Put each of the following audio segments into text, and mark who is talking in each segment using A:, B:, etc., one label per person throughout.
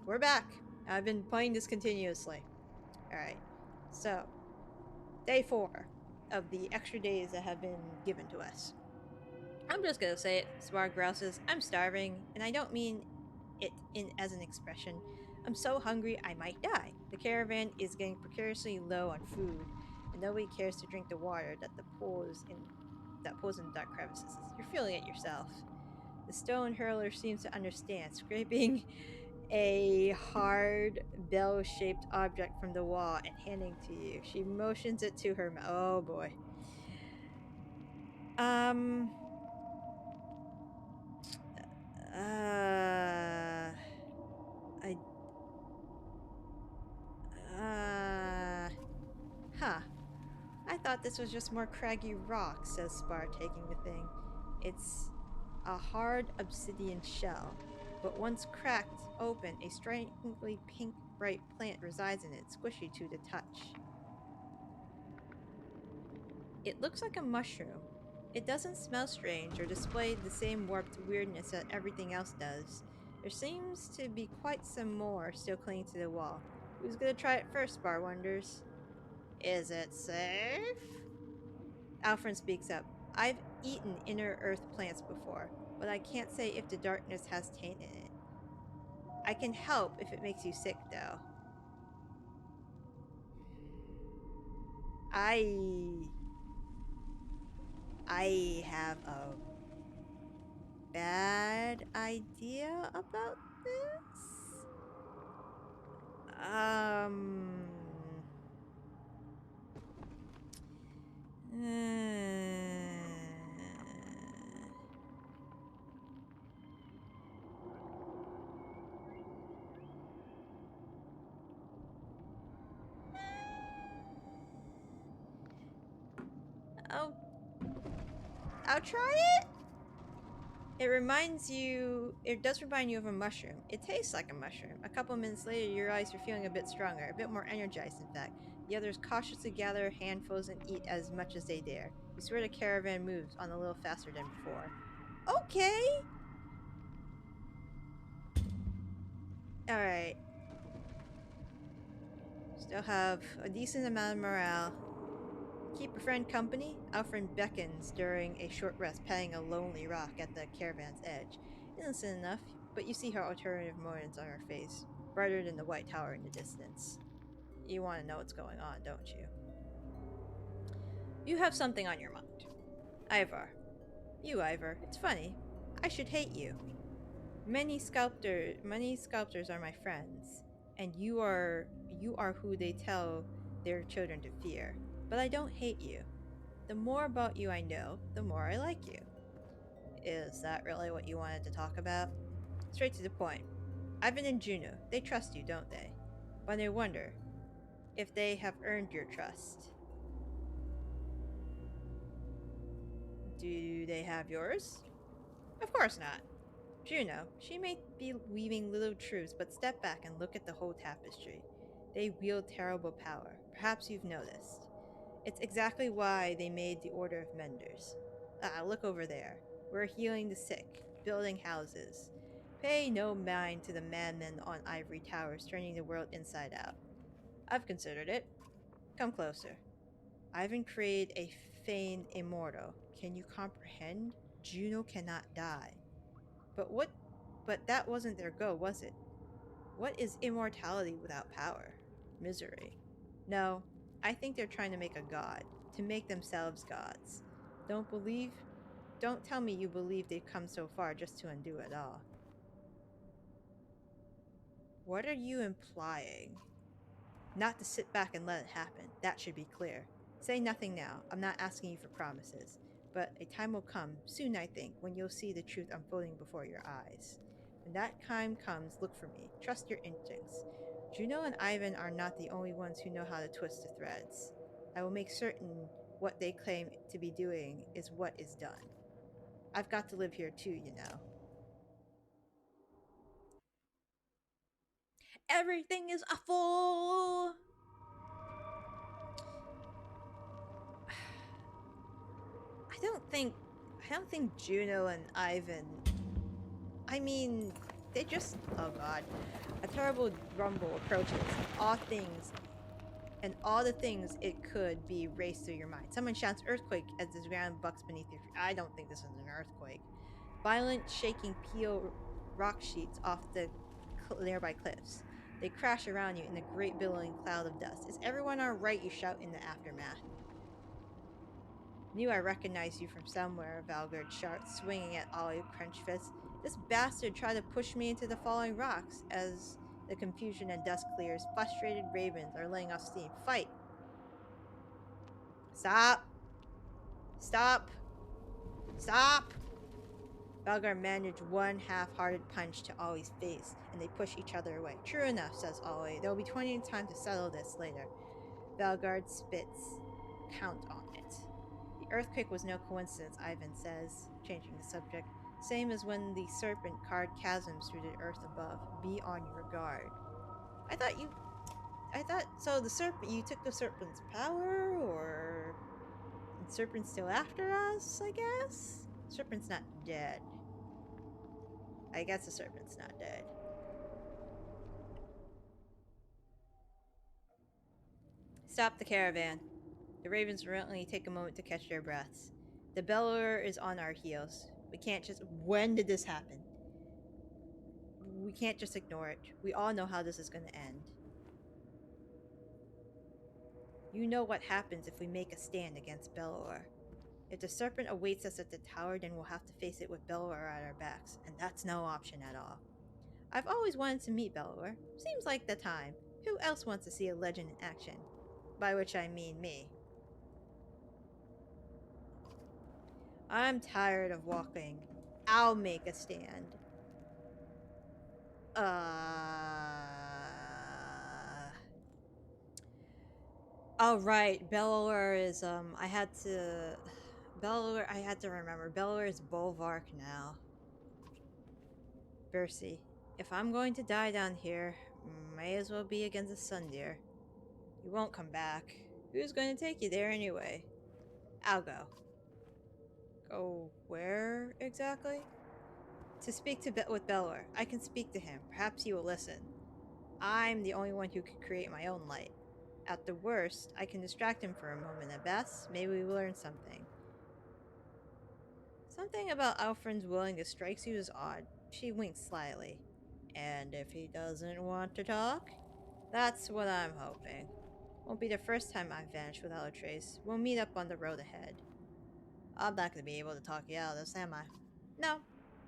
A: We're back. I've been playing this continuously. Alright. So, day 4 of the extra days that have been given to us. I'm just gonna say it. Spar grouses. I'm starving, and I don't mean it in as an expression. I'm so hungry I might die. The caravan is getting precariously low on food, and nobody cares to drink the water that pools in dark crevices. You're feeling it yourself. The stone hurler seems to understand, scraping a hard bell-shaped object from the wall and handing to you. She motions it to her mouth. Oh boy. Um. I. Uh. Huh. I thought this was just more craggy rock, says Spar, taking the thing. It's a hard obsidian shell, but once cracked open, a strikingly pink bright plant resides in it, squishy to the touch. It looks like a mushroom. It doesn't smell strange or display the same warped weirdness that everything else does. There seems to be quite some more still clinging to the wall. Who's gonna try it first, Spar wonders. Is it safe? Alfred speaks up. I've eaten inner earth plants before, but I can't say if the darkness has tainted it. I can help if it makes you sick, though. I... I have a bad idea about this? Um... I'll, I'll try it. It does remind you of a mushroom. It tastes like a mushroom. A couple minutes later, your eyes are feeling a bit stronger, a bit more energized, in fact. The others cautiously gather handfuls and eat as much as they dare. You swear the caravan moves on a little faster than before. Okay! Alright. Still have a decent amount of morale. Keep a friend company? Alfred beckons during a short rest, patting a lonely rock at the caravan's edge. Innocent enough, but you see her alternative motions on her face, brighter than the white tower in the distance. You want to know what's going on, don't you? You have something on your mind. Ivor. You, Ivor. It's funny. I should hate you. Many sculptors are my friends, and you are who they tell their children to fear. But I don't hate you. The more about you I know, the more I like you. Is that really what you wanted to talk about? Straight to the point. Ivan and Juno, they trust you, don't they? But I wonder if they have earned your trust. Do they have yours? Of course not. Juno, she may be weaving little truths, but step back and look at the whole tapestry. They wield terrible power. Perhaps you've noticed. It's exactly why they made the Order of Menders. Ah, look over there. We're healing the sick, building houses. Pay no mind to the madmen on ivory towers turning the world inside out. I've considered it. Come closer. Ivan created a feigned immortal. Can you comprehend? Juno cannot die. But what? But that wasn't their goal, was it? What is immortality without power? Misery. No, I think they're trying to make a god, to make themselves gods. Don't believe? Don't tell me you believe they've come so far just to undo it all. What are you implying? Not to sit back and let it happen. That should be clear. Say nothing now. I'm not asking you for promises. But a time will come, soon I think, when you'll see the truth unfolding before your eyes. When that time comes, look for me. Trust your instincts. Juno and Ivan are not the only ones who know how to twist the threads. I will make certain what they claim to be doing is what is done. I've got to live here too, you know. Everything is awful! I don't think Juno and Ivan. I mean, They just... Oh god. A terrible rumble approaches. All the things it could be raced through your mind. Someone shouts earthquake as the ground bucks beneath your feet. I don't think this is an earthquake. Violent shaking peel rock sheets off the nearby cliffs. They crash around you in a great billowing cloud of dust. Is everyone alright? You shout in the aftermath. Knew I recognized you from somewhere, Valgard shouts, swinging at Ollie clenched fists. This bastard tried to push me into the falling rocks. As the confusion and dust clears, frustrated ravens are laying off steam. Fight! Stop! Stop! Stop! Valgar managed one half-hearted punch to Ollie's face, and they push each other away. True enough, says Ollie. There will be plenty of time to settle this later. Valgard spits. Count on it. The earthquake was no coincidence, Ivan says, changing the subject. Same as when the Serpent carved chasms through the earth above. Be on your guard. So the Serpent, you took the Serpent's power, or... The Serpent's still after us, I guess? Serpent's not dead. I guess the Serpent's not dead. Stop the caravan. The ravens reluctantly take a moment to catch their breaths. The bellower is on our heels. We can't just... When did this happen? We can't just ignore it. We all know how this is going to end. You know what happens if we make a stand against Bellower. If the Serpent awaits us at the tower, then we'll have to face it with Bellower at our backs, and that's no option at all. I've always wanted to meet Bellower. Seems like the time. Who else wants to see a legend in action? By which I mean me. I'm tired of walking. I'll make a stand. Oh right, Bellower is I had to remember. Bellower is Bolvark now. Bercy, if I'm going to die down here, may as well be against the sun deer. You won't come back. Who's going to take you there anyway? I'll go. Go where exactly? To speak with Bellower. I can speak to him. Perhaps he will listen. I'm the only one who can create my own light. At the worst, I can distract him for a moment. At best, maybe we will learn something. Something about Alfred's willingness strikes you as odd. She winks slyly. And if he doesn't want to talk? That's what I'm hoping. Won't be the first time I've vanished without a trace. We'll meet up on the road ahead. I'm not going to be able to talk you out of this, am I? No,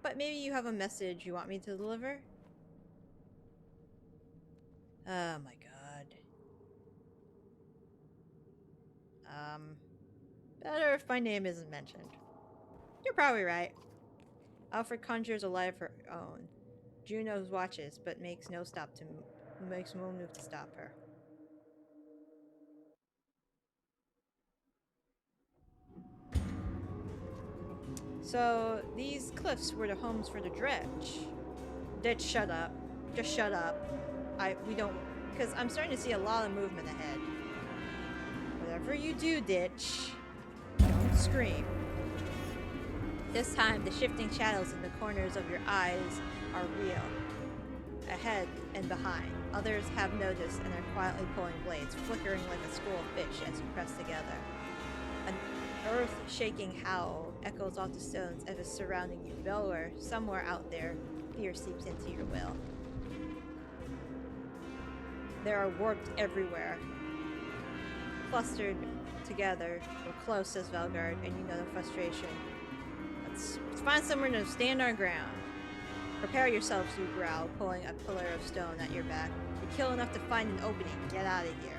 A: but maybe you have a message you want me to deliver? Oh my god. Better if my name isn't mentioned. You're probably right. Alfred conjures a light of her own. Juno watches, but makes no move to stop her. So, these cliffs were the homes for the dredge. Ditch, shut up. Just shut up. Because I'm starting to see a lot of movement ahead. Whatever you do, Ditch, don't scream. This time, the shifting shadows in the corners of your eyes are real. Ahead and behind. Others have noticed and are quietly pulling blades, flickering like a school of fish as you press together. An earth-shaking howl echoes off the stones as it's surrounding you. Bellower, somewhere out there, fear seeps into your will. There are warped everywhere. Clustered together, or close, says Valgard, and you know the frustration. Let's find somewhere to stand our ground. Prepare yourselves, you growl, pulling a pillar of stone at your back. You're kill enough to find an opening. Get out of here.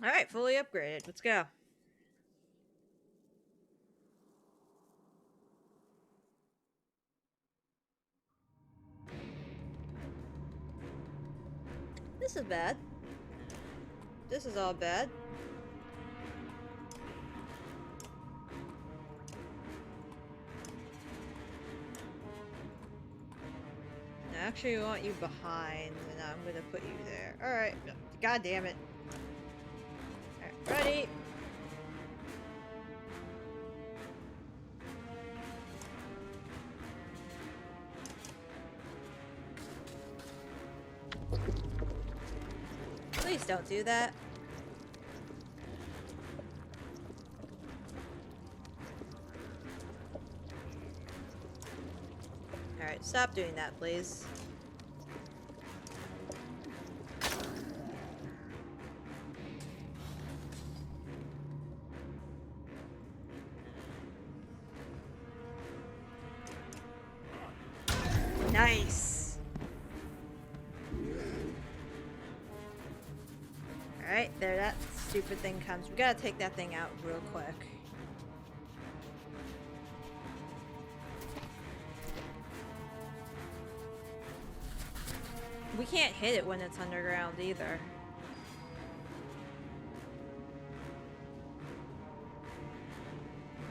A: Alright, fully upgraded. Let's go. This is bad. This is all bad. Actually, I want you behind, and I'm gonna put you there. Alright. God damn it. Alright, ready? Please don't do that. Alright, stop doing that, please. Nice! Alright, there that stupid thing comes. We gotta take that thing out real quick. We can't hit it when it's underground either.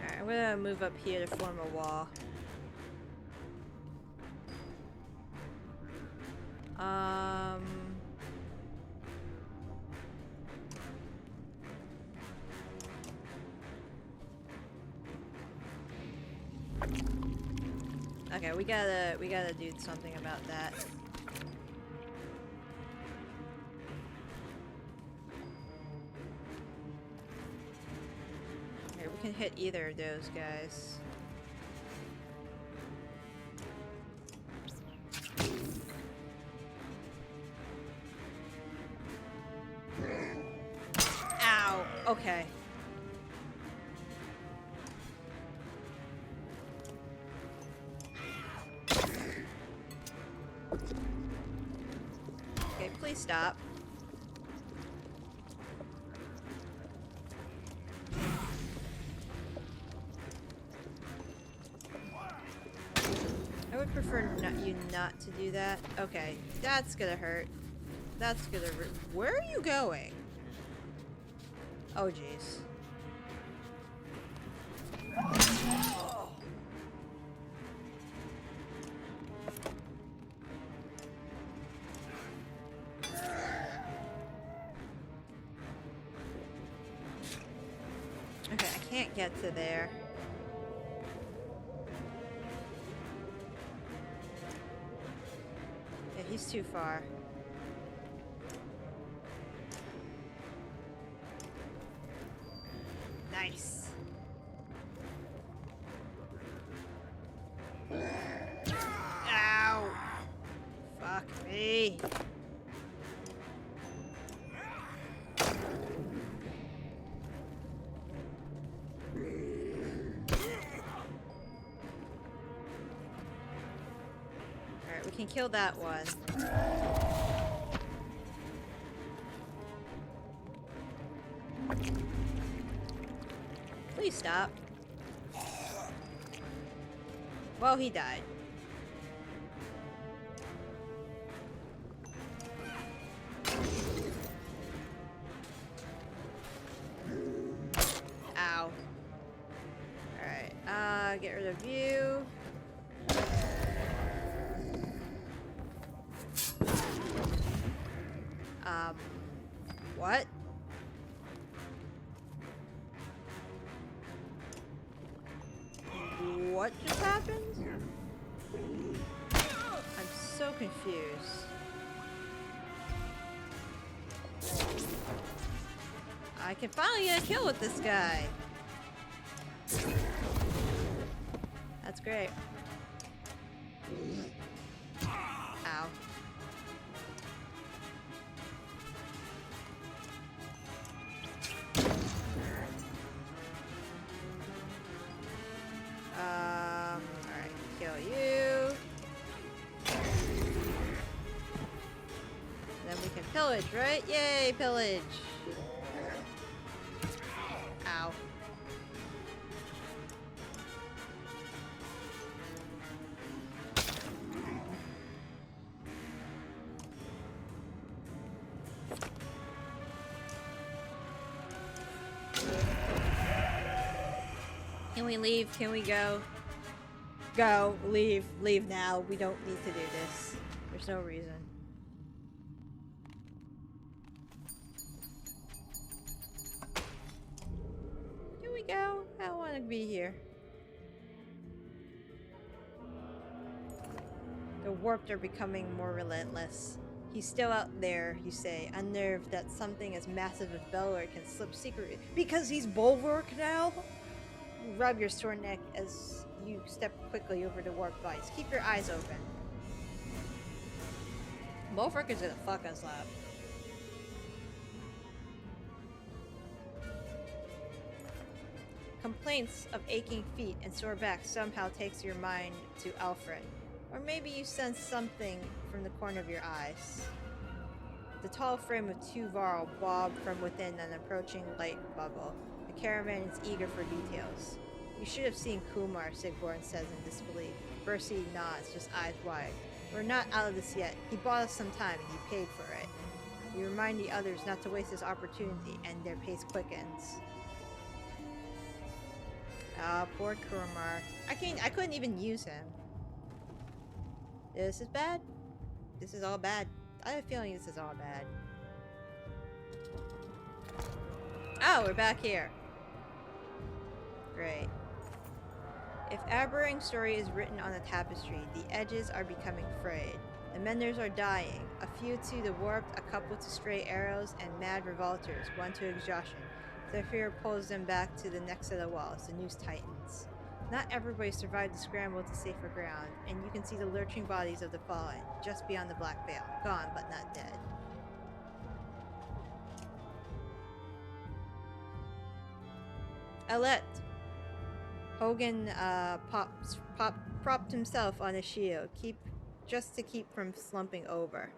A: Alright, I'm gonna move up here to form a wall. Okay, we gotta do something about that. Here, we can hit either of those guys. Ow! Okay. Okay, please stop. I would prefer you not to do that. Okay, that's gonna hurt. That's gonna hurt. Where are you going? Oh, jeez. Okay, I can't get to there. Yeah, he's too far. Nice. Ow! Fuck me. Alright, we can kill that one. Please stop. Well, he died. Ow. Alright, get rid of you. What? What just happened? I'm so confused. I can finally get a kill with this guy. That's great. Ow. Alright, kill you. Then we can pillage, right? Yay, pillage! Ow. Can we leave? Can we go? Go. Leave. Leave now. We don't need to do this. There's no reason. Can we go? I don't want to be here. The warped are becoming more relentless. He's still out there, you say, unnerved that something as massive as Bellower can slip secretly. Because he's Bulwark now? You rub your sore neck as you step quickly over the warped bodies. Keep your eyes open. Bulwark is gonna fuck us up. Complaints of aching feet and sore back somehow takes your mind to Alfred. Or maybe you sense something from the corner of your eyes. The tall frame of Tuvarl bobbed from within an approaching light bubble. The caravan is eager for details. You should have seen Kumar, Sigborn says in disbelief. Bercy nods, just eyes wide. We're not out of this yet. He bought us some time and he paid for it. You remind the others not to waste this opportunity, and their pace quickens. Ah, poor Kumar. I couldn't even use him. This is bad. This is all bad. I have a feeling this is all bad. Oh, we're back here. Great. If Aberring's story is written on a tapestry, the edges are becoming frayed. The Menders are dying. A few to the warped, a couple to stray arrows, and mad revolters, one to exhaustion. Their fear pulls them back to the next set of walls. The noose tightens. Not everybody survived the scramble to safer ground, and you can see the lurching bodies of the fallen, just beyond the black veil. Gone, but not dead. Alette! Hogan propped himself on a shield, just to keep from slumping over.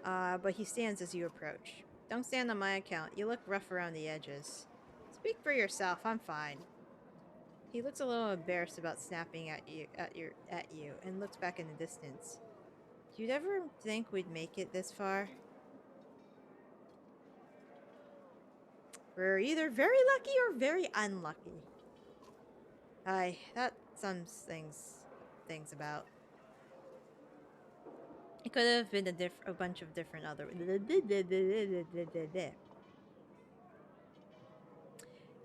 A: But he stands as you approach. Don't stand on my account. You look rough around the edges. Speak for yourself. I'm fine. He looks a little embarrassed about snapping at you, and looks back in the distance. You'd ever think we'd make it this far? We're either very lucky or very unlucky. That sums things about. It could have been a bunch of different other.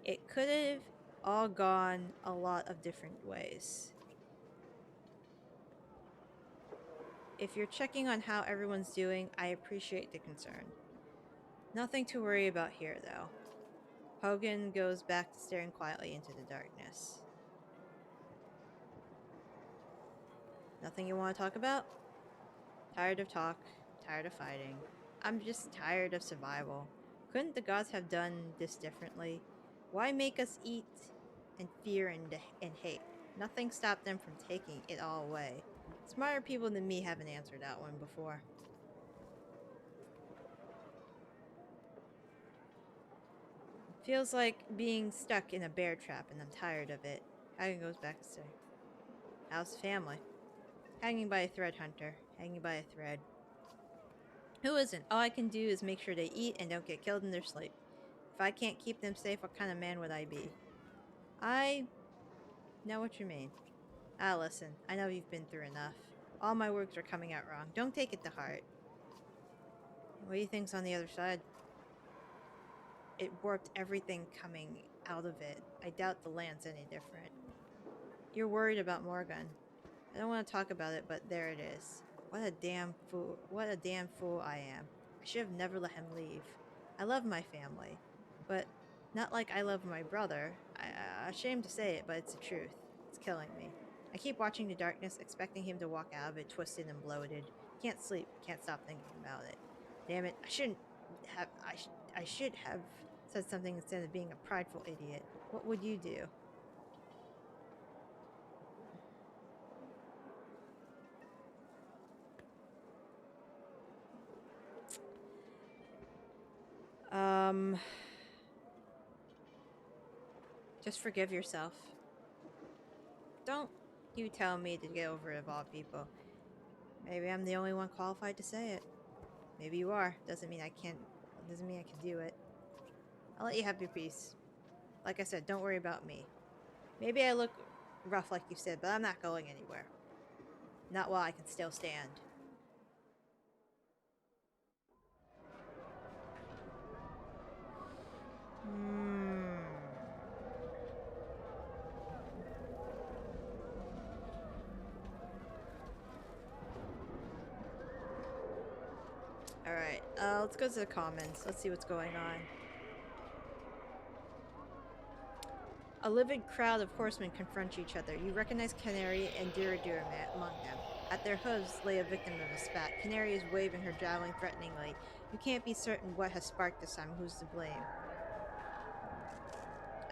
A: It could have all gone a lot of different ways. If you're checking on how everyone's doing, I appreciate the concern. Nothing to worry about here, though. Hogan goes back to staring quietly into the darkness. Nothing you want to talk about? Tired of talk, tired of fighting. I'm just tired of survival. Couldn't the gods have done this differently? Why make us eat and fear and hate? Nothing stopped them from taking it all away. Smarter people than me haven't answered that one before. Feels like being stuck in a bear trap, and I'm tired of it. Hagen goes back to say, how's the family? Hanging by a thread, Hunter. Hanging by a thread. Who isn't? All I can do is make sure they eat and don't get killed in their sleep. If I can't keep them safe, what kind of man would I be? I know what you mean. Listen, I know you've been through enough. All my words are coming out wrong. Don't take it to heart. What do you think's on the other side? It warped everything coming out of it. I doubt the land's any different. You're worried about Morgan. I don't want to talk about it, but there it is. What a damn fool I am. I should have never let him leave. I love my family, but not like I love my brother. I'm ashamed to say it, but it's the truth. It's killing me. I keep watching the darkness, expecting him to walk out of it twisted and bloated. Can't sleep, can't stop thinking about it. Damn it, I should have said something instead of being a prideful idiot. What would you do? Just forgive yourself. Don't you tell me to get over it of all people. Maybe I'm the only one qualified to say it. Maybe you are. Doesn't mean I can't. Doesn't mean I can do it. I'll let you have your peace. Like I said, don't worry about me. Maybe I look rough like you said, but I'm not going anywhere. Not while I can still stand. Alright, let's go to the comments. Let's see what's going on. A livid crowd of horsemen confront each other. You recognize Canary and Diridur among them. At their hooves lay a victim of a spat. Canary is waving her javelin threateningly. You can't be certain what has sparked this time. Who's to blame?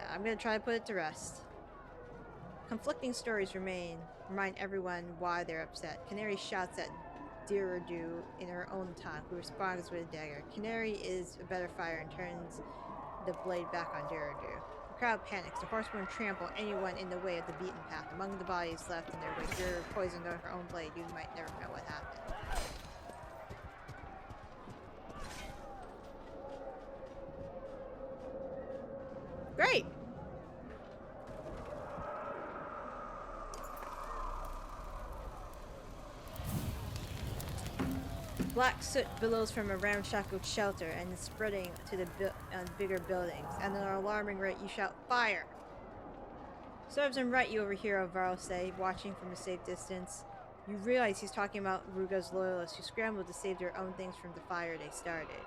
A: I'm gonna try to put it to rest. Conflicting stories remind everyone why they're upset. Canary shouts at Diridur in her own tongue, who responds with a dagger. Canary is a better fighter and turns the blade back on Diridur. The crowd panics. The horsemen trample anyone in the way of the beaten path. Among the bodies left in their wake, Diridur poisoned on her own blade. You might never know what happened. Great! Black soot billows from a ramshackle shelter and is spreading to the bigger buildings. At an alarming rate, you shout, "Fire!" Serves him right, you overhear Ivor say, watching from a safe distance. You realize he's talking about Ruga's loyalists who scrambled to save their own things from the fire they started.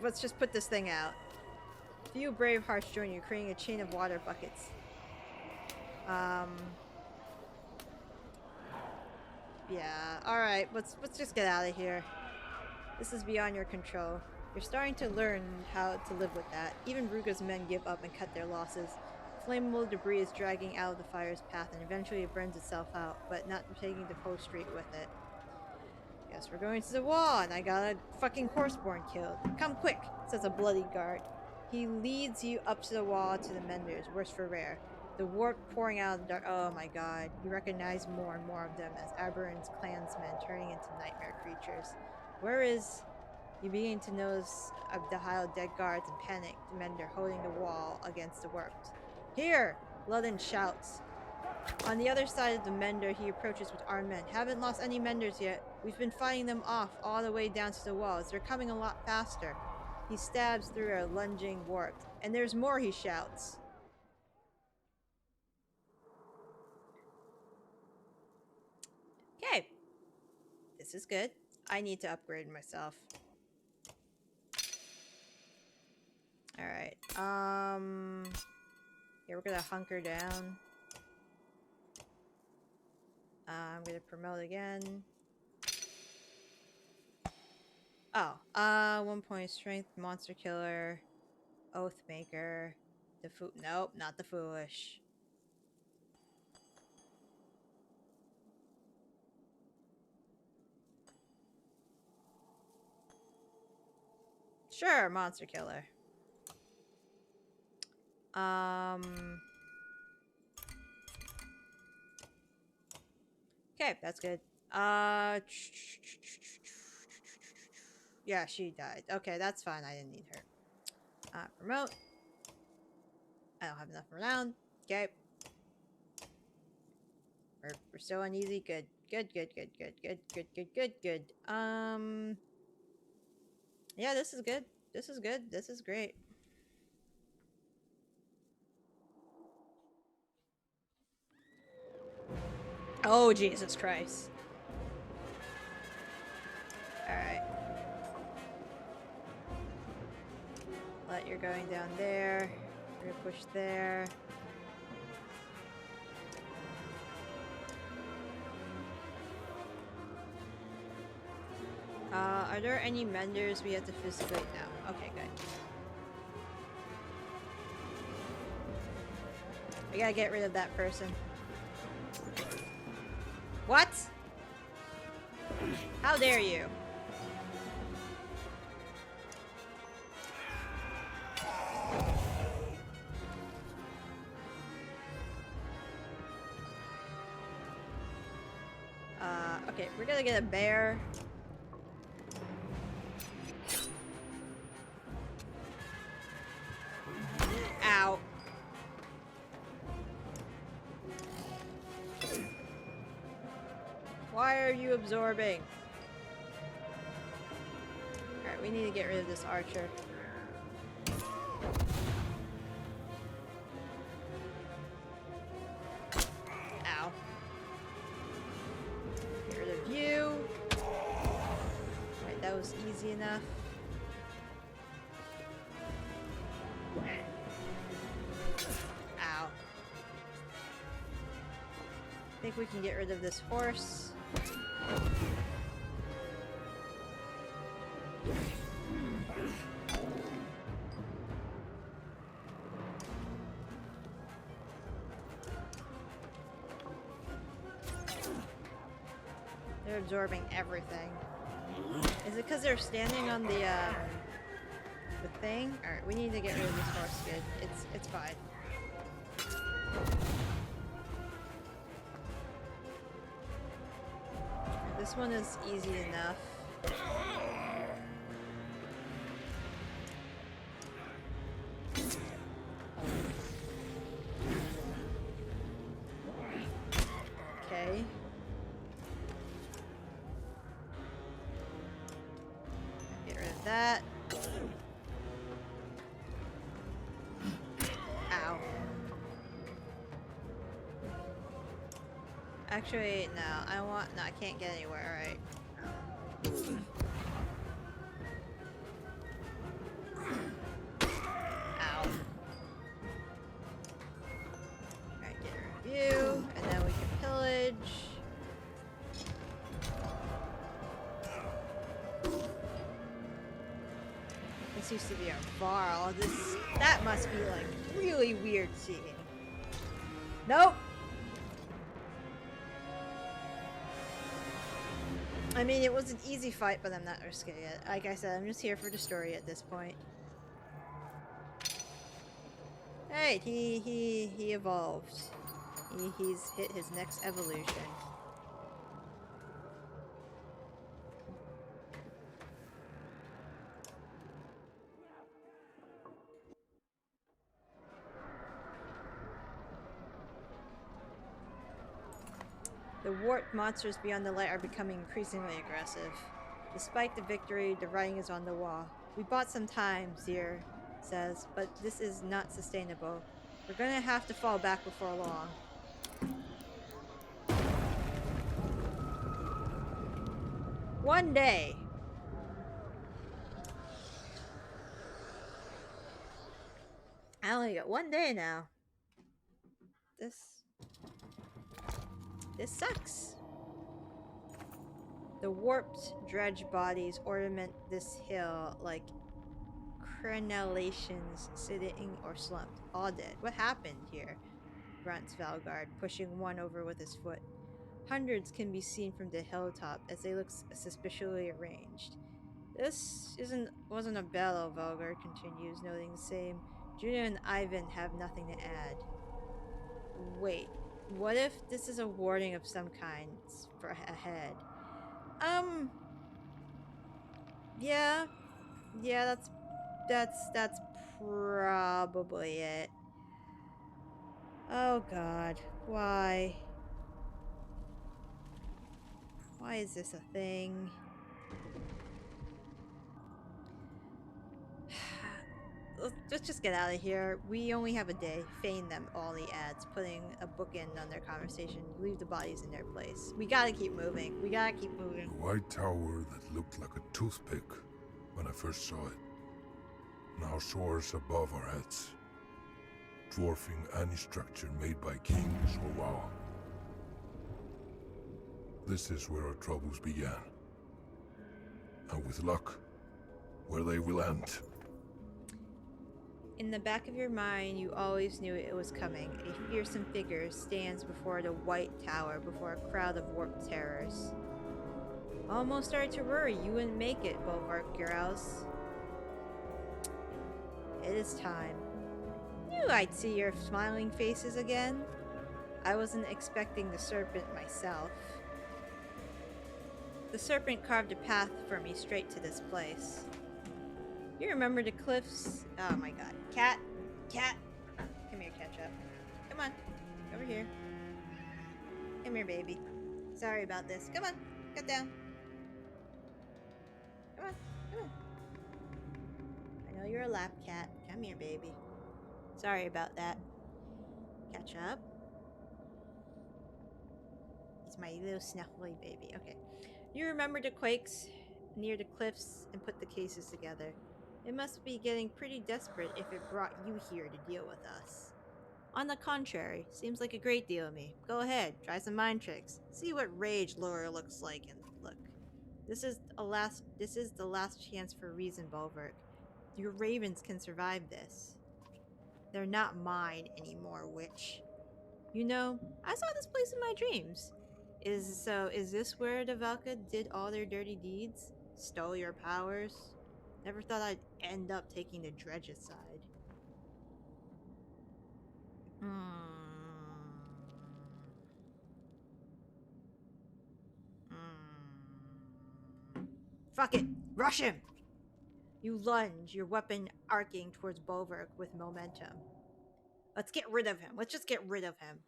A: Let's just put this thing out. Few brave hearts join you, creating a chain of water buckets. Yeah, alright, let's just get out of here. This is beyond your control. You're starting to learn how to live with that. Even Ruga's men give up and cut their losses. Flammable debris is dragging out of the fire's path, and eventually it burns itself out, but not taking the post street with it. Guess we're going to the wall, and I got a fucking horseborn killed. Come quick, says a bloody guard. He leads you up to the wall to the Menders, worse for rare. The warp pouring out of the dark. Oh my god. You recognize more and more of them as Aberron's clansmen turning into nightmare creatures. Where is... You begin to notice the pile of dead guards and panicked Mender holding the wall against the warps. Here! Ludden shouts. On the other side of the Mender, he approaches with armed men. Haven't lost any Menders yet. We've been fighting them off all the way down to the walls. They're coming a lot faster. He stabs through a lunging warp. And there's more, he shouts. Okay. This is good. I need to upgrade myself. Alright. Here we're gonna hunker down. I'm gonna promote again. Oh, 1 point strength, monster killer, oath maker, nope, not the foolish. Sure, monster killer. Okay, that's good. Yeah, she died. Okay, that's fine. I didn't need her. Promote. I don't have enough around. Okay. We're still uneasy. Good. Good. Yeah, this is good. This is good. This is great. Oh, Jesus Christ. Alright. Let you're going down there. We're gonna push there. Are there any Menders we have to physically... No. Okay, good. I gotta get rid of that person. What? How dare you? Okay, we're gonna get a bear. Ow. Why are you absorbing? Alright, we need to get rid of this archer. Ow. Get rid of you. Right, that was easy enough. Ow. I think we can get rid of this horse. They're absorbing everything. Is it because they're standing on the thing? Alright, we need to get rid of this horse skid. It's fine. This one is easy enough. Okay. Get rid of that. Ow. Actually, no. No, I can't get anywhere, right? Ow. Alright, get rid of you, and then we can pillage. This used to be a bar. That must be like really weird seeing. Nope. I mean, it was an easy fight, but I'm not risking it. Like I said, I'm just here for the story at this point. Hey, he evolved. He's hit his next evolution. The warped monsters beyond the light are becoming increasingly aggressive. Despite the victory, the writing is on the wall. We bought some time, Zir says, but this is not sustainable. We're gonna have to fall back before long. One day. I only got one day now. This sucks. The warped dredge bodies ornament this hill like crenellations sitting or slumped. All dead. What happened here? Grunts Valgard, pushing one over with his foot. Hundreds can be seen from the hilltop as they look suspiciously arranged. This wasn't a battle, Valgard continues, noting the same. Juno and Ivan have nothing to add. Wait, what if this is a warning of some kind for ahead? Yeah, that's probably it. Oh God, why? Why is this a thing? Let's just get out of here. We only have a day. Feign them, all he adds, putting a bookend on their conversation. Leave the bodies in their place. We gotta keep moving. We gotta keep moving.
B: A white tower that looked like a toothpick when I first saw it. Now soars above our heads, dwarfing any structure made by kings or wow. This is where our troubles began. And with luck, where they will end.
A: In the back of your mind, you always knew it was coming. A fearsome figure stands before the White Tower, before a crowd of warped terrors. Almost started to worry you wouldn't make it, Bulwark Girls. It is time. Knew I'd see your smiling faces again. I wasn't expecting the Serpent myself. The Serpent carved a path for me straight to this place. You remember the cliffs? Oh my god. Cat! Cat! Come here, catch up. Come on. Over here. Come here, baby. Sorry about this. Come on. Get down. Come on. Come on. I know you're a lap cat. Come here, baby. Sorry about that. Catch up. He's my little snuffly baby. Okay. You remember the quakes near the cliffs and put the cases together. It must be getting pretty desperate if it brought you here to deal with us. On the contrary, seems like a great deal of me. Go ahead, try some mind tricks. See what rage Laura looks like and look. This is the last chance for reason, Bulwark. Your ravens can survive this. They're not mine anymore, witch. You know, I saw this place in my dreams. Is this where the Valka did all their dirty deeds? Stole your powers? Never thought I'd end up taking the Dredge's side. Fuck it! Rush him! You lunge, your weapon arcing towards Bulwark with momentum. Let's get rid of him. Let's just get rid of him.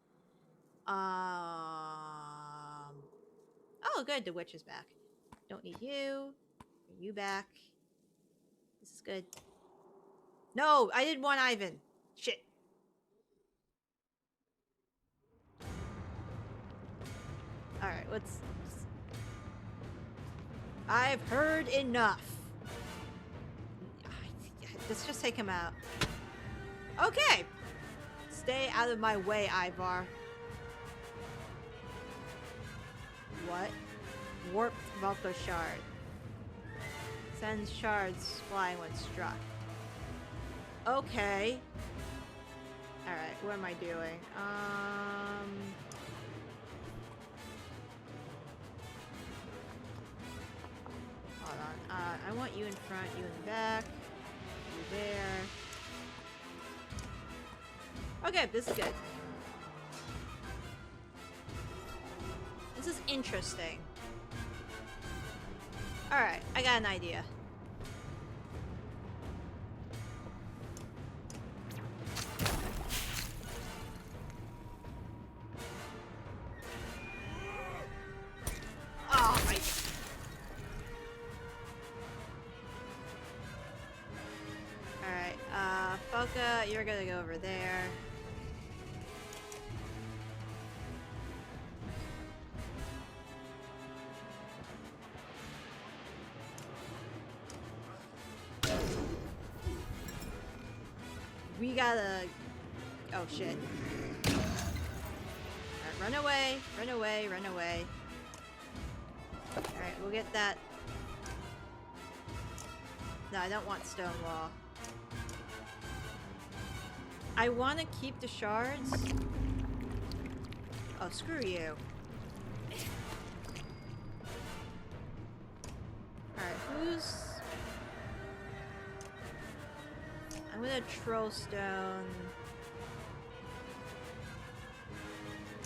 A: Oh, good. The witch is back. Don't need you. Bring you back. This is good. No, I didn't want Ivan. Shit. Alright, let's... I've heard enough. Let's just take him out. Okay. Stay out of my way, Ivor. What? Warped Valka shard. Sends shards flying when struck. Okay. Alright, what am I doing? Hold on. I want you in front, you in the back. You there. Okay, this is good. This is interesting. Alright, I got an idea. Oh my... Alright, Foka, you're gonna go over there. We gotta... Oh, shit. Alright, run away. Run away. Run away. Alright, we'll get that. No, I don't want stone wall. I want to keep the shards. Oh, screw you. Alright, who's... I'm gonna troll stone.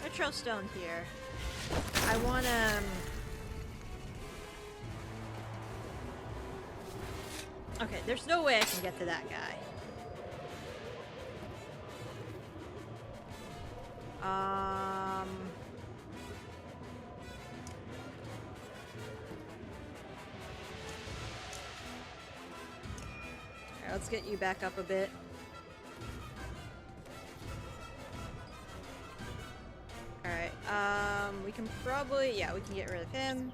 A: I troll stone here. I wanna... Okay, there's no way I can get to that guy. Alright, let's get you back up a bit. Alright, we can probably... Yeah, we can get rid of him.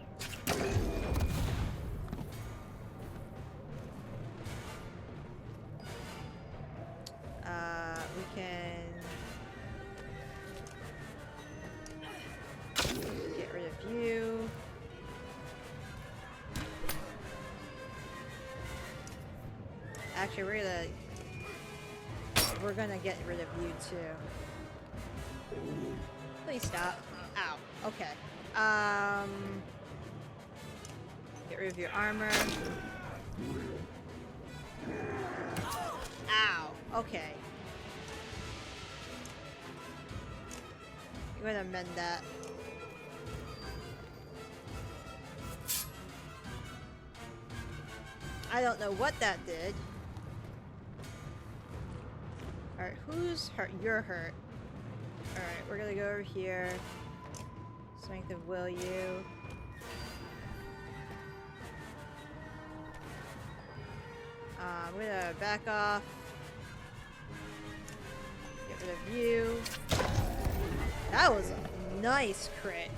A: We can... get rid of you. Actually, we're gonna get rid of you too. Please stop. Ow. Okay. Get rid of your armor. Ow. Okay. I'm gonna mend that. I don't know what that did. Alright, who's hurt? You're hurt. Alright, we're gonna go over here. Strength of will you. I'm gonna back off. Get rid of you. That was a nice crit.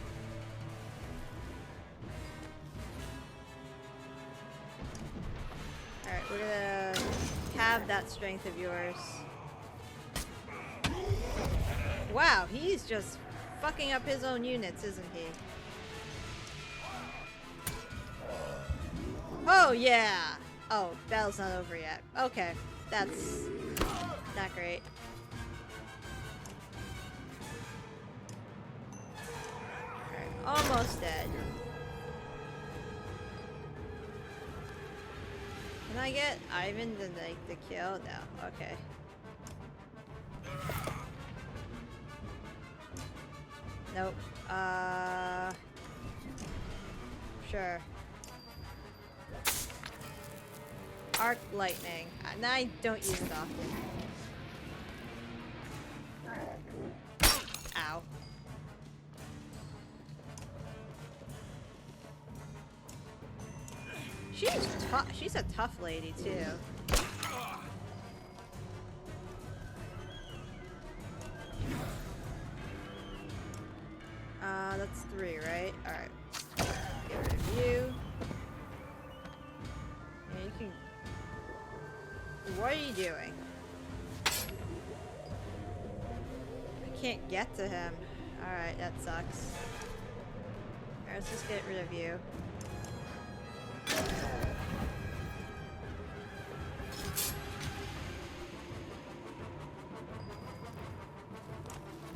A: Alright, we're gonna have that strength of yours. Wow, he's just fucking up his own units, isn't he? Oh, yeah! Oh, battle's not over yet. Okay, that's not great. Alright, almost dead. Can I get Ivan to like the kill? No, okay. Nope. Sure. Arc lightning. And I don't use it often. Ow. She's tough. She's a tough lady too. That's 3, right? Alright. Get rid of you. Yeah, you can... What are you doing? I can't get to him. Alright, that sucks. Alright, let's just get rid of you.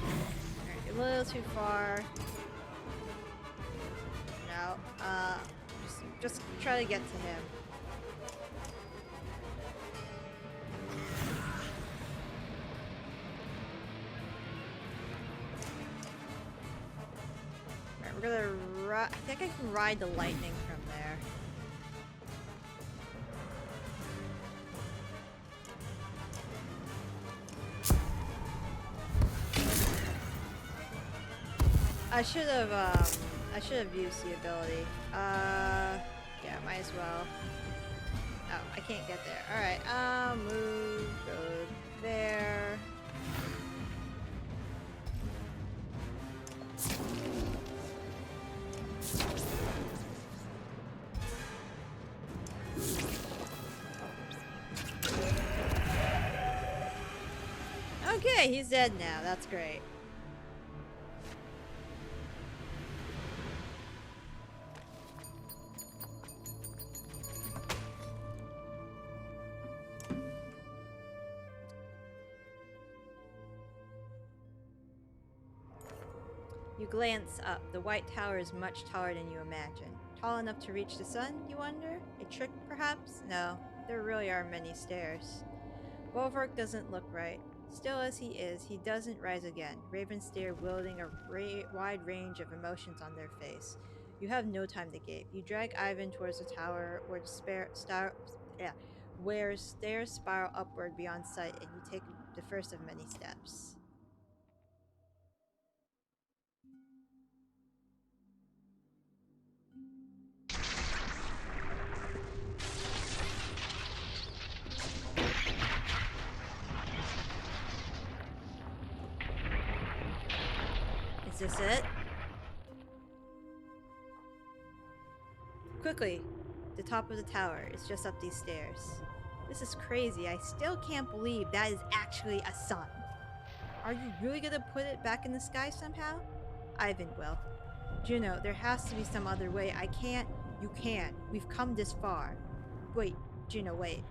A: Alright, you're a little too far. No, just try to get to him. Alright, we're gonna I think I can ride the lightning from there. I should have used the ability. Yeah, might as well. Oh, I can't get there. Alright, move, go there. Okay, he's dead now. That's great. You glance up. The White Tower is much taller than you imagine. Tall enough to reach the sun, you wonder? A trick, perhaps? No, there really are many stairs. Wolverk doesn't look right. Still as he is, he doesn't rise again. Ravens stare, wielding a wide range of emotions on their face. You have no time to gape. You drag Ivan towards the tower, where where stairs spiral upward beyond sight, and you take the first of many steps. Is this it? Quickly! The top of the tower is just up these stairs. This is crazy. I still can't believe that is actually a sun. Are you really gonna put it back in the sky somehow? Ivan will. Juno, there has to be some other way. I can't. You can't. We've come this far. Wait, Juno, wait.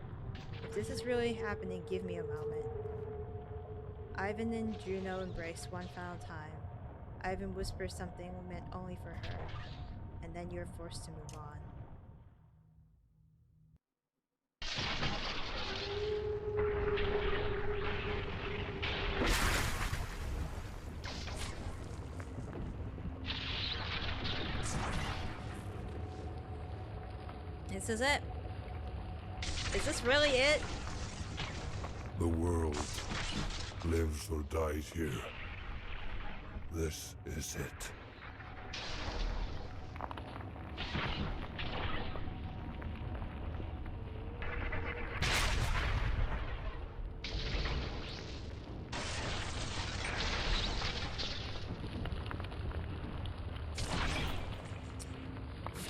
A: If this is really happening, give me a moment. Ivan and Juno embrace one final time. Ivan whispers something meant only for her, and then you're forced to move on. This is it. Is this really it?
B: The world lives or dies here. This is it.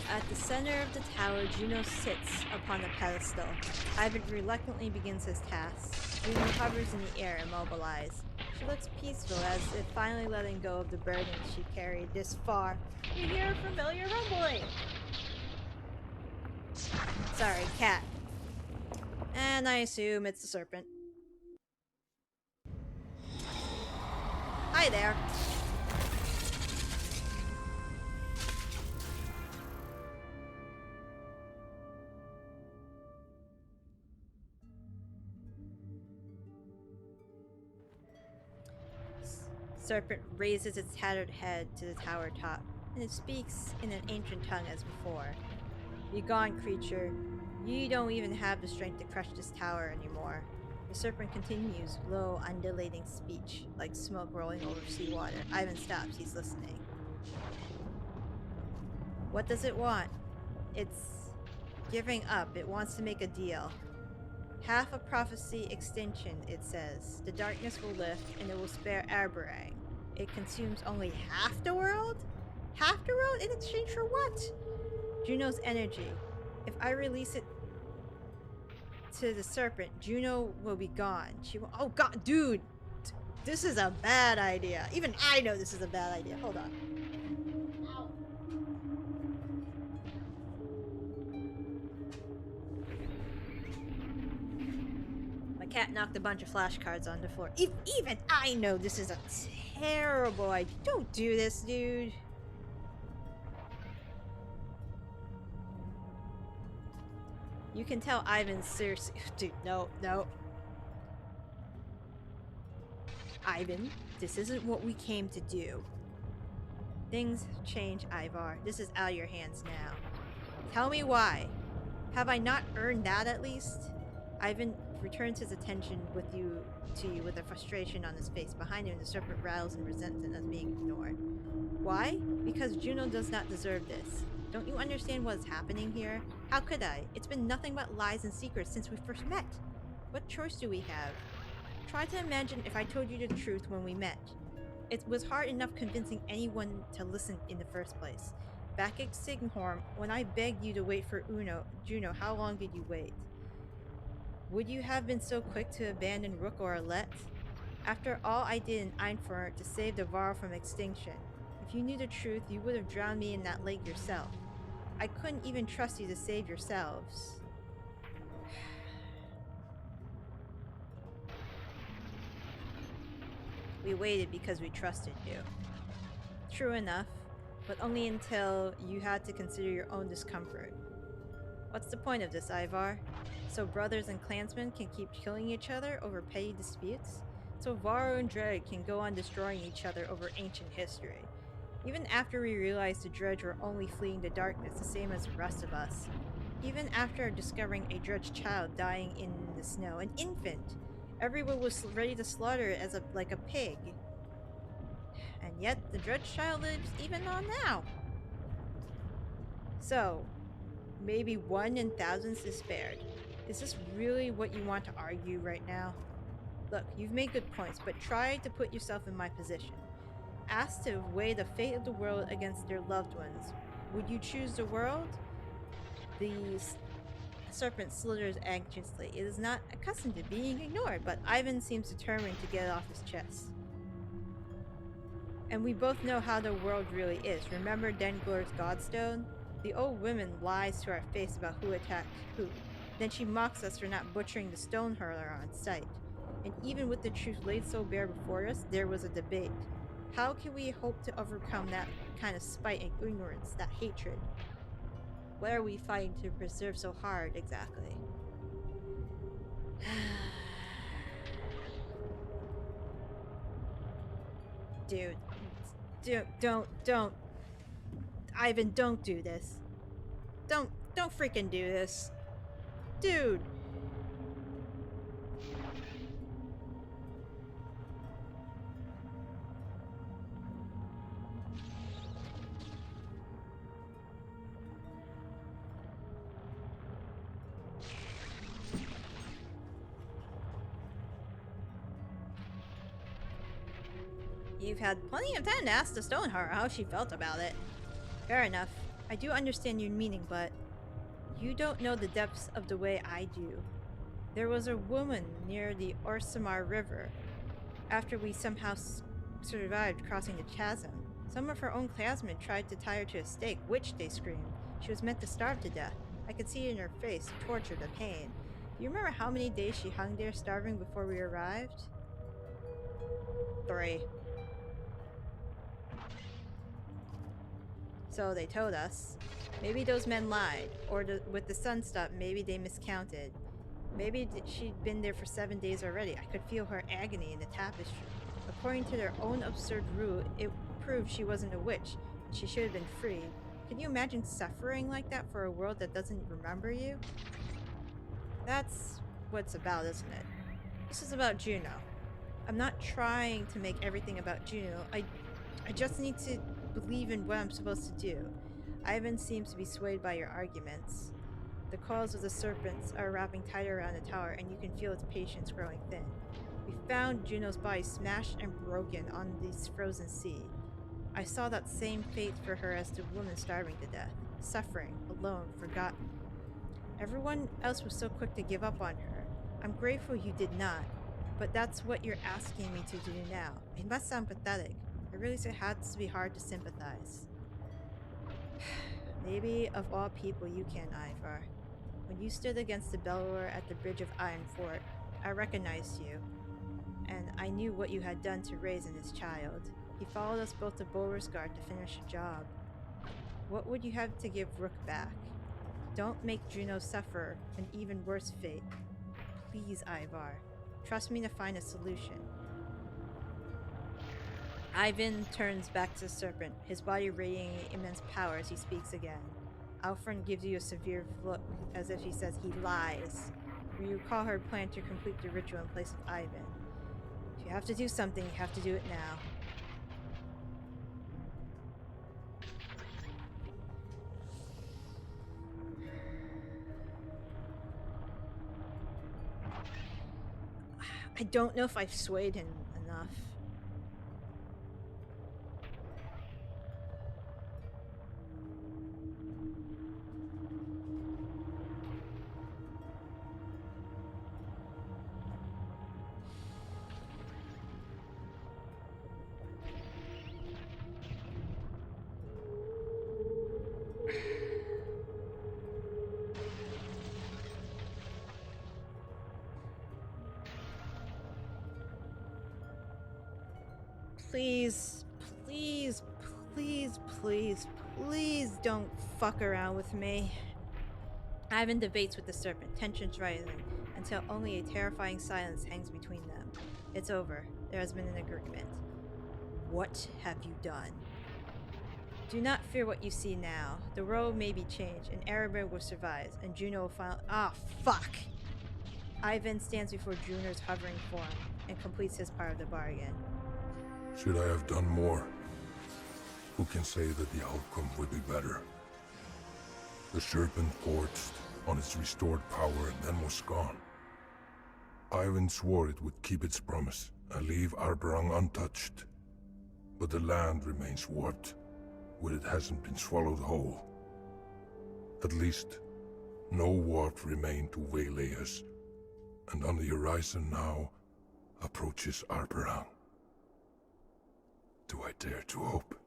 A: At the center of the tower, Juno sits upon the pedestal. Ivan reluctantly begins his task. Juno hovers in the air, immobilized. She looks peaceful, as if finally letting go of the burden she carried this far. You hear a familiar rumbling! Sorry, cat. And I assume it's the serpent. Hi there. Serpent raises its tattered head to the tower top, and it speaks in an ancient tongue as before. Begone, creature. You don't even have the strength to crush this tower anymore. The serpent continues, low, undulating speech, like smoke rolling over seawater. Ivan stops, he's listening. What does it want? It's giving up. It wants to make a deal. Half a prophecy extinction, it says. The darkness will lift, and it will spare Arborang. It consumes only half the world? Half the world in exchange for what? Juno's energy. If I release it to the serpent, Juno will be gone. She will— oh god, dude! This is a bad idea. Even I know this is a bad idea. Hold on. Ow. My cat knocked a bunch of flashcards on the floor. Even I know this is a terrible idea. Don't do this, dude. You can tell Ivan's seriously— dude, no. Ivan, this isn't what we came to do. Things change, Ivor. This is out of your hands now. Tell me why. Have I not earned that at least? Ivan returns his attention to you with a frustration on his face. Behind him, the serpent rattles in resentment as being ignored. Why? Because Juno does not deserve this. Don't you understand what is happening here? How could I? It's been nothing but lies and secrets since we first met. What choice do we have? Try to imagine if I told you the truth when we met. It was hard enough convincing anyone to listen in the first place. Back at Signhorn, when I begged you to wait for Juno, how long did you wait? Would you have been so quick to abandon Rook or Alette? After all I did in Ivor to save the Var from extinction, if you knew the truth, you would have drowned me in that lake yourself. I couldn't even trust you to save yourselves. We waited because we trusted you. True enough, but only until you had to consider your own discomfort. What's the point of this, Ivor? So brothers and clansmen can keep killing each other over petty disputes? So Varro and Dredge can go on destroying each other over ancient history? Even after we realized the Dredge were only fleeing the darkness, the same as the rest of us. Even after discovering a Dredge child dying in the snow, an infant, everyone was ready to slaughter it like a pig. And yet, the Dredge child lives even on now. So, maybe 1 in thousands is spared. Is this really what you want to argue right now? Look, you've made good points, but try to put yourself in my position. Asked to weigh the fate of the world against their loved ones, would you choose the world? The serpent slithers anxiously. It is not accustomed to being ignored, but Ivan seems determined to get it off his chest. And we both know how the world really is. Remember Denglor's Godstone? The old woman lies to our face about who attacked who. Then she mocks us for not butchering the stone hurler on sight. And even with the truth laid so bare before us, there was a debate. How can we hope to overcome that kind of spite and ignorance, that hatred? What are we fighting to preserve so hard, exactly? Dude. Don't. Ivan, don't do this. Don't freaking do this. Dude. You've had plenty of time to ask the Stoneheart how she felt about it. Fair enough. I do understand your meaning, but you don't know the depths of the way I do. There was a woman near the Orsamar River. After we somehow survived crossing the chasm, some of her own clansmen tried to tie her to a stake, which, they screamed, she was meant to starve to death. I could see it in her face, torture, the pain. Do you remember how many days she hung there starving before we arrived? 3. So they told us. Maybe those men lied, or with the sun stopped, maybe they miscounted. Maybe she'd been there for 7 days already. I could feel her agony in the tapestry. According to their own absurd rule, it proved she wasn't a witch, and she should have been freed. Can you imagine suffering like that for a world that doesn't remember you? That's what it's about, isn't it? This is about Juno. I'm not trying to make everything about Juno. I just need to believe in what I'm supposed to do. Ivan seems to be swayed by your arguments. The claws of the serpents are wrapping tighter around the tower, and you can feel its patience growing thin. We found Juno's body smashed and broken on this frozen sea. I saw that same fate for her as the woman starving to death, suffering, alone, forgotten. Everyone else was so quick to give up on her. I'm grateful you did not, but that's what you're asking me to do now. It must sound pathetic. I realize it has to be hard to sympathize. Maybe of all people you can, Ivor. When you stood against the Bellower at the bridge of Iron Fort, I recognized you, and I knew what you had done to Raisin, his child. He followed us both to Beauregard to finish the job. What would you have to give Rook back? Don't make Juno suffer an even worse fate. Please, Ivor. Trust me to find a solution. Ivan turns back to the Serpent, his body radiating immense power as he speaks again. Alfred gives you a severe look, as if he says he lies. You recall her plan to complete the ritual in place of Ivan. If you have to do something, you have to do it now. I don't know if I've swayed him enough. Please, please, please, please, please don't fuck around with me. Ivan debates with the Serpent, tensions rising, until only a terrifying silence hangs between them. It's over. There has been an agreement. What have you done? Do not fear what you see now. The world may be changed, and Erebor will survive, and Juno will finally— fuck! Ivan stands before Juno's hovering form, and completes his part of the bargain.
B: Should I have done more? Who can say that the outcome would be better? The Serpent forged on its restored power and then was gone. Ivan swore it would keep its promise and leave Arberang untouched. But the land remains warped, where it hasn't been swallowed whole. At least, no warp remained to waylay us, and on the horizon now approaches Arberang. Do I dare to hope?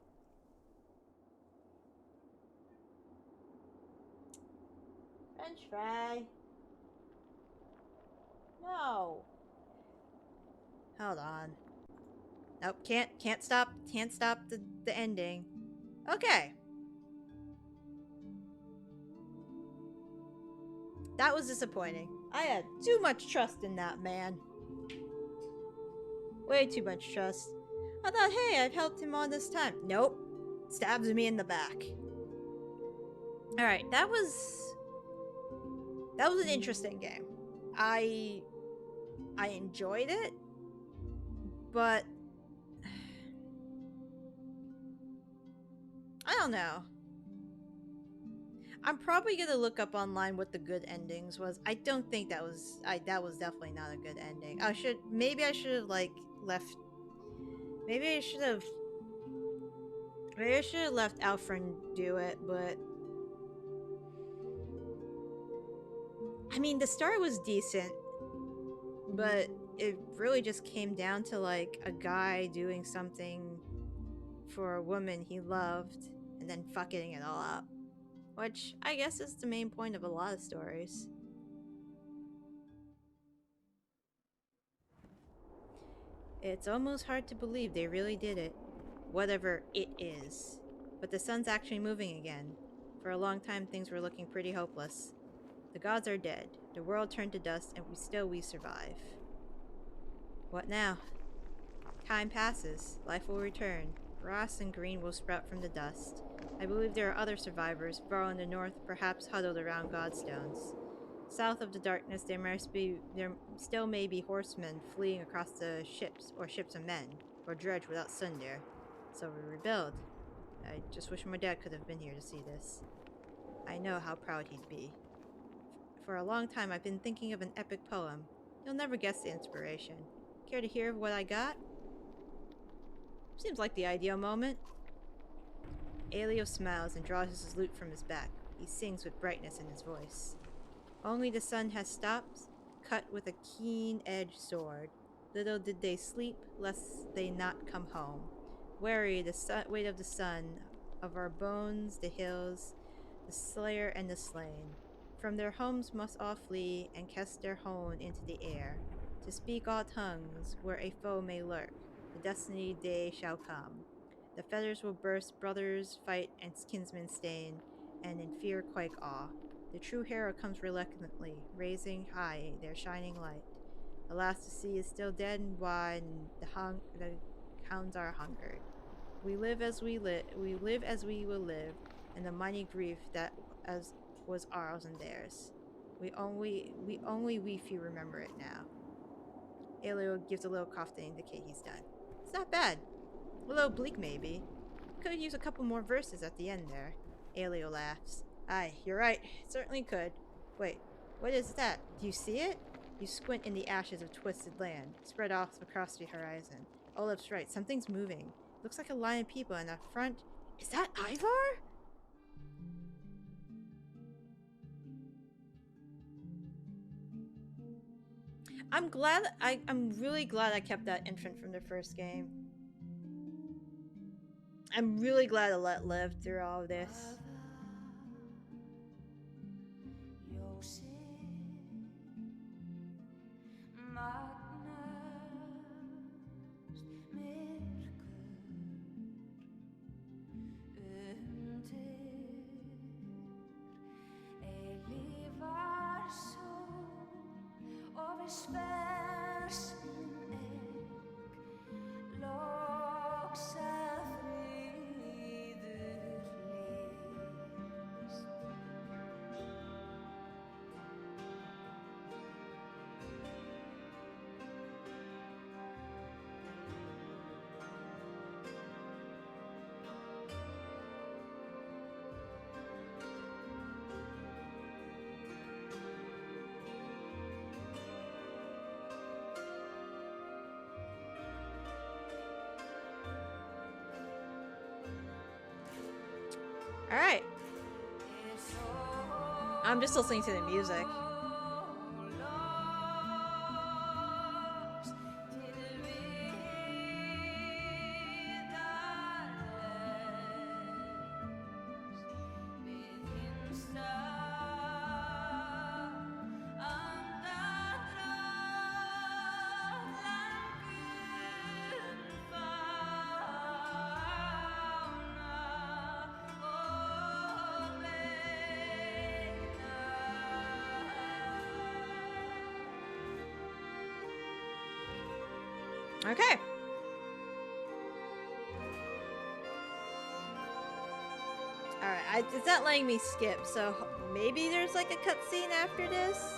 A: French fry. No. Hold on. Nope, can't stop the ending. Okay. That was disappointing. I had too much trust in that man. Way too much trust. I thought, hey, I've helped him all this time. Nope. Stabs me in the back. Alright, that was an interesting game. I enjoyed it, but I don't know. I'm probably gonna look up online what the good endings was. I don't think that was definitely not a good ending. Maybe I should have like left maybe I should have left Alfred do it, but I mean the start was decent, but it really just came down to like a guy doing something for a woman he loved and then fucking it all up. Which I guess is the main point of a lot of stories. It's almost hard to believe they really did it. Whatever it is. But the sun's actually moving again. For a long time things were looking pretty hopeless. The gods are dead, the world turned to dust, and we survive. What now? Time passes, life will return. Grass and green will sprout from the dust. I believe there are other survivors, far in the north, perhaps huddled around godstones. South of the darkness, there still may be horsemen fleeing across the ships, or ships of men, or dredge without sun there. So we rebuild. I just wish my dad could have been here to see this. I know how proud he'd be. For a long time, I've been thinking of an epic poem. You'll never guess the inspiration. Care to hear what I got? Seems like the ideal moment. Elio smiles and draws his lute from his back. He sings with brightness in his voice. Only the sun has stopped, cut with a keen-edged sword. Little did they sleep, lest they not come home. Weary the weight of the sun, of our bones the hills, the slayer and the slain. From their homes must all flee, and cast their hone into the air. To speak all tongues, where a foe may lurk, the destiny day shall come. The feathers will burst, brothers fight, and kinsmen stain, and in fear quake awe. The true hero comes reluctantly, raising high their shining light. Alas, the sea is still dead and wide, and the hounds are hungered. We live as we will live, and the mighty grief that as was ours and theirs. We few remember it now. Elio gives a little cough to indicate he's done. It's not bad. A little bleak, maybe. Could use a couple more verses at the end there. Elio laughs. Aye, you're right. It certainly could. Wait, what is that? Do you see it? You squint in the ashes of twisted land, spread off across the horizon. Olaf's right. Something's moving. Looks like a line of people in the front. Is that Ivor? I'm really glad I kept that infant from the first game. I'm really glad I let live through all of this. Alright. I'm just listening to the music. Okay. Alright, it's not letting me skip, so maybe there's like a cutscene after this?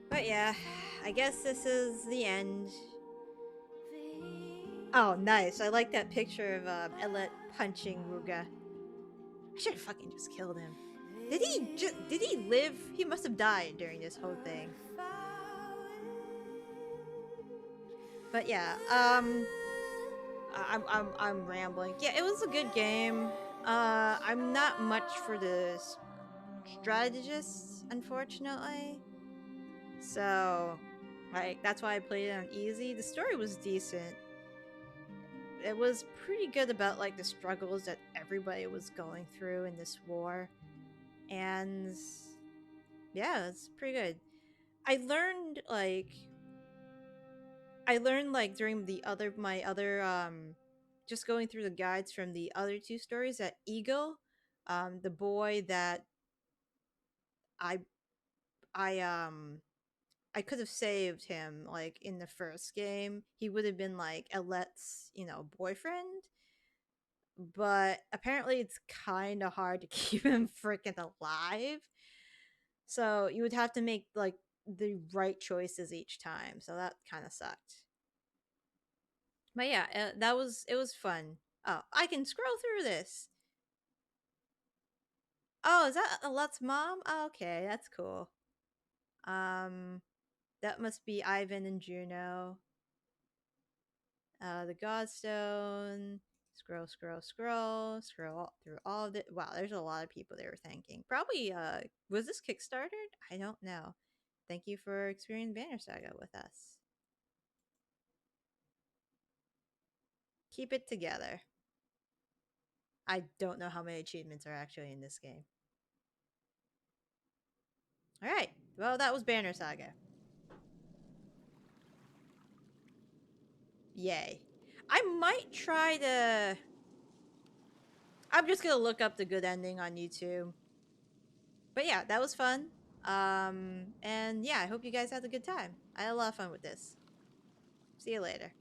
A: But yeah, I guess this is the end. Oh, nice. I like that picture of Ellet punching Ruga. I should have fucking just killed him. Did he live? He must have died during this whole thing. But yeah, I'm rambling. Yeah, it was a good game. I'm not much for the strategists, unfortunately. So, like, that's why I played it on easy. The story was decent. It was pretty good about like the struggles that everybody was going through in this war, and yeah, it's pretty good. I learned like during the other my other just going through the guides from the other two stories that Eagle, the boy that I I um I could have saved him like in the first game. He would have been like Elet's, boyfriend, but apparently it's kind of hard to keep him freaking alive. So you would have to make like the right choices each time. So that kind of sucked. But yeah, it was fun. Oh, I can scroll through this. Oh, is that Alet's mom? Oh, okay, that's cool. Um, that must be Ivan and Juno. The Godstone. Scroll through all of it. Wow, there's a lot of people they were thanking. Probably, was this Kickstarted? I don't know. Thank you for experiencing Banner Saga with us. Keep it together. I don't know how many achievements are actually in this game. Alright, well, that was Banner Saga. Yay. I might try to. I'm just gonna look up the good ending on YouTube. But yeah, that was fun. And yeah, I hope you guys had a good time. I had a lot of fun with this. See you later.